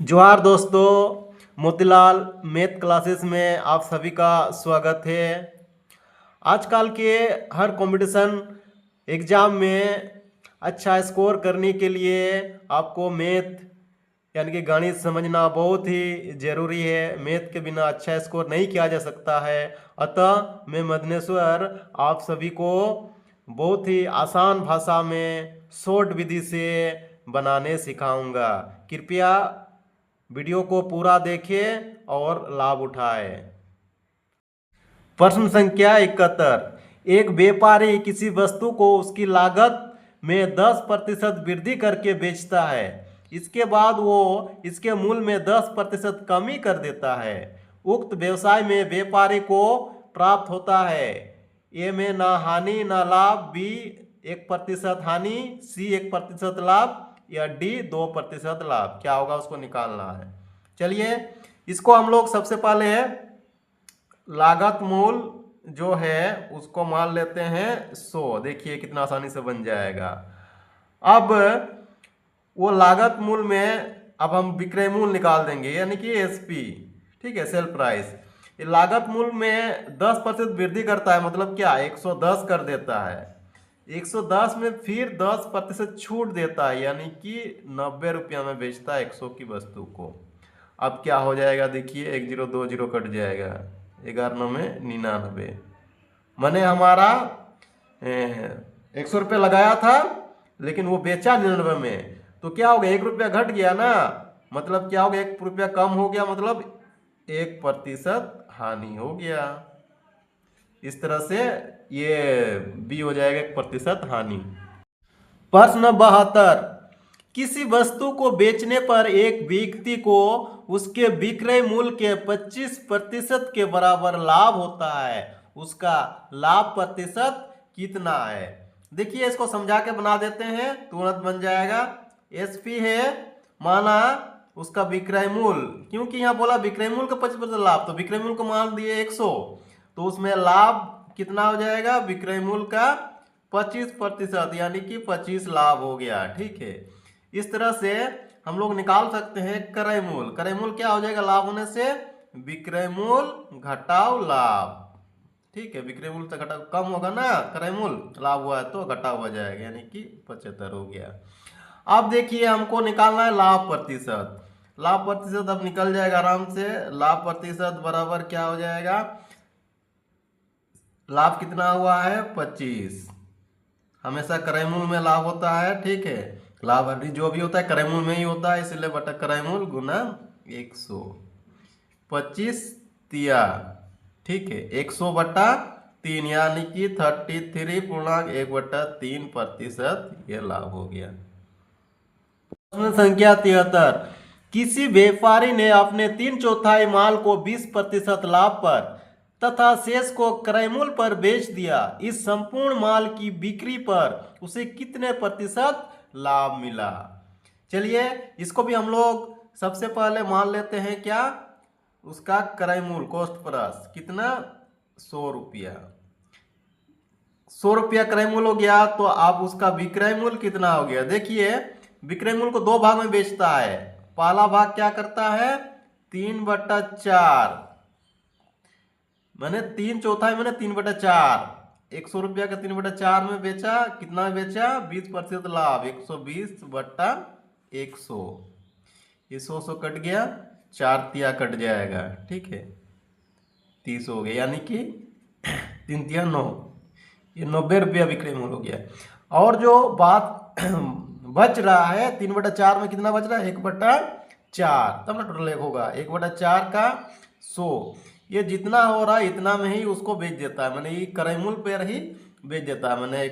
जोहार दोस्तों, Motilal math classes में आप सभी का स्वागत है। आजकल के हर कंपटीशन एग्ज़ाम में अच्छा स्कोर करने के लिए आपको मैथ यानी कि गणित समझना बहुत ही ज़रूरी है। मैथ के बिना अच्छा स्कोर नहीं किया जा सकता है। अतः मैं मदनेश्वर आप सभी को बहुत ही आसान भाषा में शॉर्ट विधि से बनाने सिखाऊंगा। कृपया वीडियो को पूरा देखें और लाभ उठाएं। प्रश्न संख्या 71। एक व्यापारी किसी वस्तु को उसकी लागत में 10% वृद्धि करके बेचता है। इसके बाद वो इसके मूल्य में 10% कमी कर देता है। उक्त व्यवसाय में व्यापारी को प्राप्त होता है ए में ना हानि ना लाभ, बी 1% हानि, सी 1% लाभ या डी 2% लाभ। क्या होगा उसको निकालना है। चलिए इसको हम लोग सबसे पहले लागत मूल जो है उसको मान लेते हैं 100। देखिए कितना आसानी से बन जाएगा। अब वो लागत मूल में अब हम विक्रय मूल्य निकाल देंगे यानी कि एसपी। ठीक है, सेल प्राइस। ये लागत मूल्य में 10% वृद्धि करता है, मतलब क्या 110 कर देता है। 110 में फिर 10% छूट देता है यानी कि 90 रुपया में बेचता है 100 की वस्तु को। अब क्या हो जाएगा, देखिए 1 0 2 0 कट जाएगा, 11 9 में 99। मैंने हमारा 100 रुपये लगाया था लेकिन वो बेचा 99 में, तो क्या हो गया 1 रुपया घट गया ना, मतलब क्या हो गया 1 रुपया कम हो गया, मतलब 1% हानि हो गया। इस तरह से ये बी हो जाएगा 1% हानि। प्रश्न 72। किसी वस्तु को बेचने पर एक व्यक्ति को उसके विक्रय मूल्य के 25% के बराबर लाभ होता है। उसका लाभ प्रतिशत कितना है। देखिए इसको समझा के बना देते हैं, तुरंत बन जाएगा। एसपी है माना उसका विक्रय मूल्य, क्योंकि यहाँ बोला विक्रय मूल्य का 25% लाभ, तो विक्रय मूल्य को मान दिए 100, तो उसमें लाभ कितना हो जाएगा, विक्रय मूल्य का 25% यानी कि 25 लाभ हो गया। ठीक है, इस तरह से हम लोग निकाल सकते हैं क्रय मूल्य। क्रय मूल्य क्या हो जाएगा, लाभ होने से विक्रय मूल्य घटाव लाभ। ठीक है, विक्रय मूल्य तो घटाव कम होगा ना, क्रय मूल्य लाभ हुआ है तो घटाव हो जाएगा यानी कि 75 हो गया। अब देखिए हमको निकालना है लाभ प्रतिशत। लाभ प्रतिशत अब निकल जाएगा आराम से। लाभ प्रतिशत बराबर क्या हो जाएगा, लाभ कितना हुआ है 25। हमेशा क्रय मूल्य में लाभ होता है। ठीक है, लाभ हानि जो भी होता है क्रय मूल्य में ही होता है, इसलिए बटा क्रय मूल्य गुना 100। 25 तिया, ठीक है, 100 बटा 3 यानी कि 33.1/3% ये लाभ हो गया। प्रश्न संख्या 73। किसी व्यापारी ने अपने 3/4 माल को 20% लाभ पर तथा शेष को क्रय मूल्य पर बेच दिया। इस संपूर्ण माल की बिक्री पर उसे कितने प्रतिशत लाभ मिला। चलिए इसको भी हम लोग सबसे पहले मान लेते हैं क्या, उसका क्रय मूल्य कॉस्ट प्राइस कितना 100 रुपया। 100 रुपया क्रय मूल्य हो गया, तो अब उसका विक्रय मूल्य कितना हो गया। देखिए विक्रय मूल्य को 2 भाग में बेचता है। पहला भाग क्या करता है 3/4, मैंने 3/4 मैंने 3/4, 100 रुपया का 3/4 में बेचा, कितना बेचा 20% लाभ, 120/100। ये 100 कट गया, 4 तिया कट जाएगा। ठीक है, 30 हो गया यानी कि 3 तिया 9, ये 90 रुपया विक्रय मूल्य हो गया। और जो बात बच रहा है 3/4 में कितना बच रहा है 1/4, तब ना टोटल 1 होगा। 1/4 का 100, ये जितना हो रहा है इतना में ही उसको बेच देता है, मैंने ये क्रय मूल्य पर ही बेच देता है, मैंने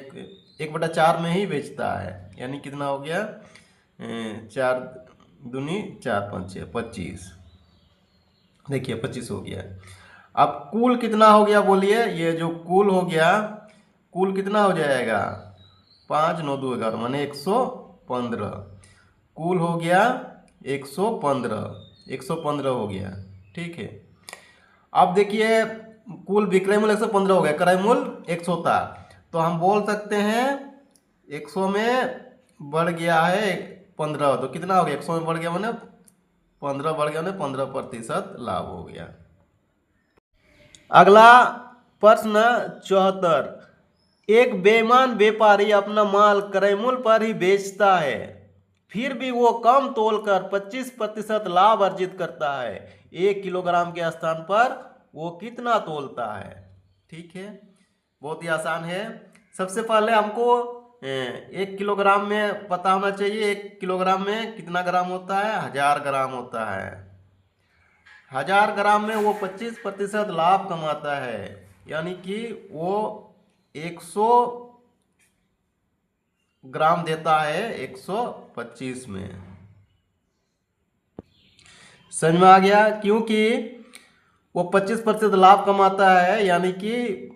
1/4 में ही बेचता है। यानी कितना हो गया 4 दूनी 4 5 25, देखिए 25 हो गया। अब कुल कितना हो गया बोलिए, ये जो कुल हो गया, कुल कितना हो जाएगा 5 9 2 11 माने 115। कुल हो गया 115 हो गया। ठीक है, अब देखिए कुल विक्रय मूल्य 115 हो गया, क्रय मूल्य 100 था, तो हम बोल सकते हैं 100 में बढ़ गया है 15, तो कितना हो गया 100 में बढ़ गया मैंने 15 बढ़ गया, 15% लाभ हो गया। अगला प्रश्न 74, एक बेईमान व्यापारी अपना माल क्रय मूल्य पर ही बेचता है, फिर भी वो कम तोलकर 25% लाभ अर्जित करता है। 1 किलोग्राम के स्थान पर वो कितना तोलता है? ठीक है, बहुत ही आसान है। सबसे पहले हमको 1 किलोग्राम में पता होना चाहिए 1 किलोग्राम में कितना ग्राम होता है, 1000 ग्राम होता है। 1000 ग्राम में वो 25% लाभ कमाता है, यानी कि वो 100 ग्राम देता है 125 में। समझ में आ गया? क्योंकि वो 25% लाभ कमाता है, यानी कि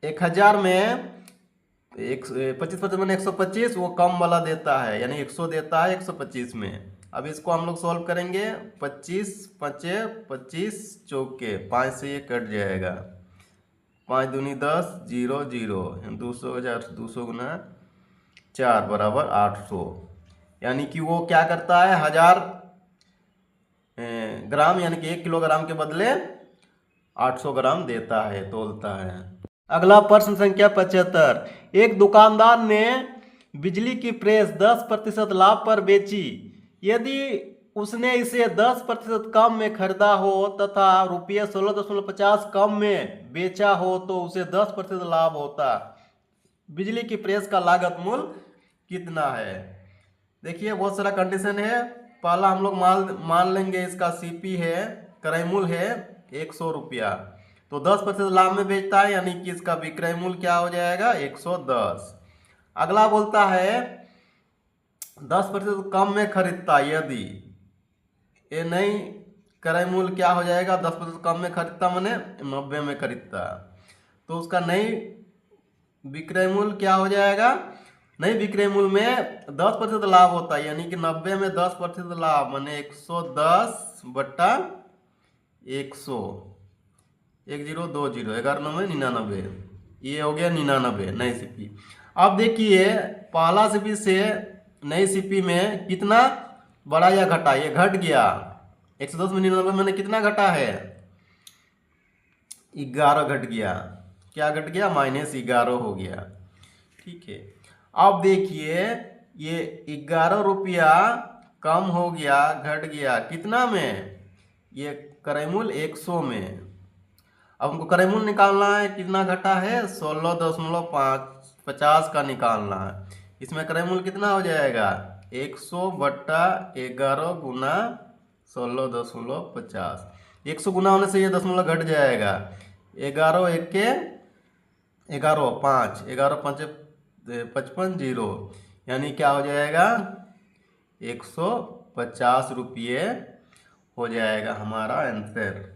1000 में 25% मैंने 125, वो कम वाला देता है, यानी 100 देता है 125 में। अब इसको हम लोग सॉल्व करेंगे। 25 पचे 25 चौके 5 से ये कट जाएगा, 5 दूनी 10, 0 0, 200 गुना 4 बराबर 800, यानी कि वो क्या करता है 1000 ग्राम, यानी कि 1 किलोग्राम के बदले 800 ग्राम देता है, तोलता है। अगला प्रश्न संख्या 75, एक दुकानदार ने बिजली की प्रेस 10% लाभ पर बेची। यदि उसने इसे 10% कम में खरीदा हो तथा रुपये 16.50 कम में बेचा हो तो उसे 10% लाभ होता। बिजली की प्रेस का लागत मूल्य कितना है? देखिए बहुत सारा कंडीशन है। पहला हम लोग मान लेंगे इसका सीपी है, क्रय मूल्य है 100 रुपया, तो 10% लाभ में बेचता है, यानी कि इसका विक्रय मूल्य क्या हो जाएगा 110। अगला बोलता है 10% कम में खरीदता, यदि ये नहीं क्रय मूल्य क्या हो जाएगा 10% कम में खरीदता मैंने 90 में खरीदता, तो उसका नई विक्रय मूल्य क्या हो जाएगा, नई विक्रय मूल्य में 10% लाभ होता है, यानी कि 90 में 10% लाभ मैंने 110 बट्टा 100, 1020, 11 99, ये हो गया 99 नई सीपी। अब देखिए पहला सीपी से नई सीपी में कितना बड़ा या घटा, ये घट गया 110 में 99 मैंने कितना घटा है 11 घट गया, क्या घट गया -11 हो गया। ठीक है, अब देखिए ये 11 रुपया कम हो गया, घट गया कितना में, ये क्रय मूल्य 100 में। अब हमको क्रय मूल्य निकालना है, कितना घटा है 16.50 का निकालना है। इसमें क्रय मूल्य कितना हो जाएगा 100 बट्टा 11 गुना 16.50, 100 गुना होने से ये दशमलव घट जाएगा, 11 1 के 11 5, 11 5 55 0, यानी क्या हो जाएगा 150 रुपये हो जाएगा हमारा आंसर।